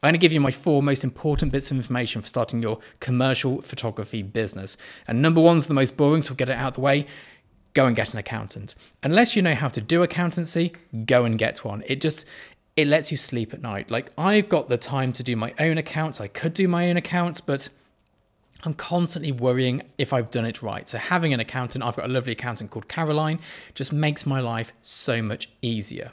I'm going to give you my 4 most important bits of information for starting your commercial photography business. And number 1's the most boring, so we'll get it out of the way. Go and get an accountant. Unless you know how to do accountancy, go and get one. It lets you sleep at night. Like, I've got the time to do my own accounts. I could do my own accounts, but I'm constantly worrying if I've done it right. So having an accountant, I've got a lovely accountant called Caroline, just makes my life so much easier.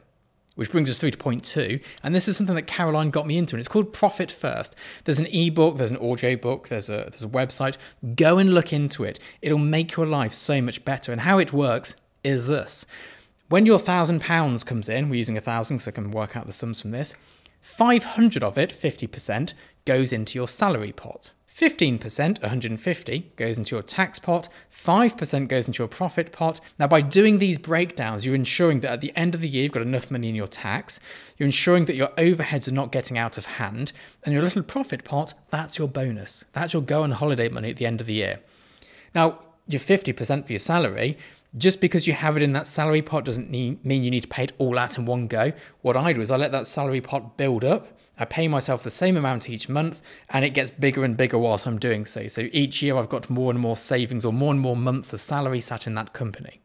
Which brings us through to point 2. And this is something that Caroline got me into, and it's called Profit First. There's an ebook, there's an audio book, there's a website. Go and look into it. It'll make your life so much better. And how it works is this. When your £1,000 comes in, we're using 1,000 so I can work out the sums from this, 500 of it, 50%, goes into your salary pot. 15%, 150, goes into your tax pot, 5% goes into your profit pot. Now, by doing these breakdowns, you're ensuring that at the end of the year, you've got enough money in your tax, you're ensuring that your overheads are not getting out of hand, and your little profit pot, that's your bonus. That's your go on holiday money at the end of the year. Now, your 50% for your salary, just because you have it in that salary pot doesn't mean you need to pay it all out in one go. What I do is I let that salary pot build up. I pay myself the same amount each month, and it gets bigger and bigger whilst I'm doing so. So each year I've got more and more savings, or more and more months of salary sat in that company.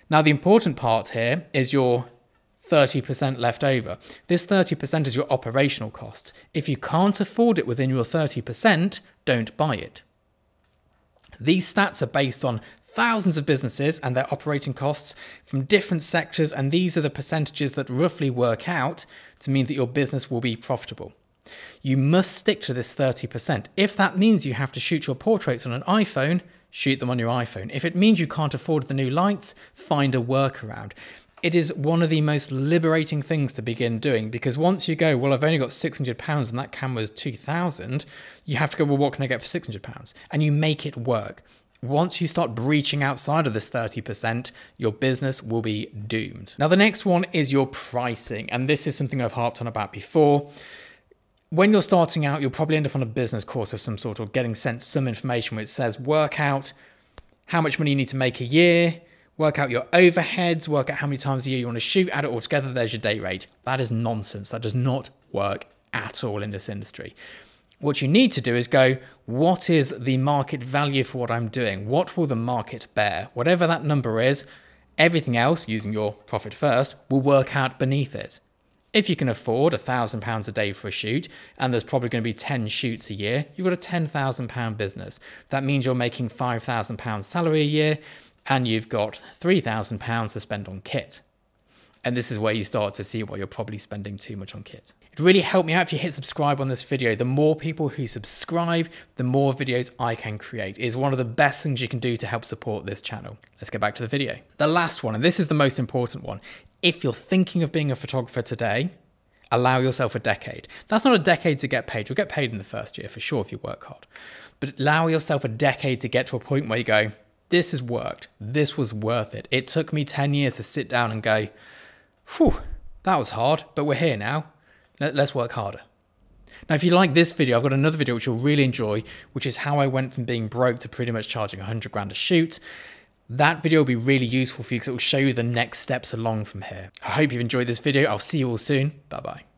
Now, the important part here is your 30% left over. This 30% is your operational costs. If you can't afford it within your 30%, don't buy it. These stats are based on thousands of businesses and their operating costs from different sectors, and these are the percentages that roughly work out to mean that your business will be profitable. You must stick to this 30%. If that means you have to shoot your portraits on an iPhone, shoot them on your iPhone. If it means you can't afford the new lights, find a workaround. It is one of the most liberating things to begin doing, because once you go, well, I've only got £600 and that camera's £2,000, you have to go, well, what can I get for £600? And you make it work. Once you start breaching outside of this 30%, your business will be doomed. Now, the next one is your pricing. And this is something I've harped on about before. When you're starting out, you'll probably end up on a business course of some sort, or getting sent some information which says, work out how much money you need to make a year, work out your overheads, work out how many times a year you want to shoot, add it all together, there's your day rate. That is nonsense. That does not work at all in this industry. What you need to do is go, what is the market value for what I'm doing? What will the market bear? Whatever that number is, everything else, using your profit first, will work out beneath it. If you can afford £1,000 a day for a shoot, and there's probably going to be 10 shoots a year, you've got a £10,000 business. That means you're making £5,000 salary a year, and you've got £3,000 to spend on kit. And this is where you start to see why you're probably spending too much on kit. It'd really help me out if you hit subscribe on this video. The more people who subscribe, the more videos I can create. It is one of the best things you can do to help support this channel. Let's get back to the video. The last one, and this is the most important one. If you're thinking of being a photographer today, allow yourself a decade. That's not a decade to get paid. You'll get paid in the first year for sure if you work hard. But allow yourself a decade to get to a point where you go, this has worked. This was worth it. It took me 10 years to sit down and go, whew, that was hard, but we're here now. Let's work harder. Now, if you like this video, I've got another video which you'll really enjoy, which is how I went from being broke to pretty much charging 100 grand a shoot. That video will be really useful for you because it will show you the next steps along from here. I hope you've enjoyed this video. I'll see you all soon. Bye-bye.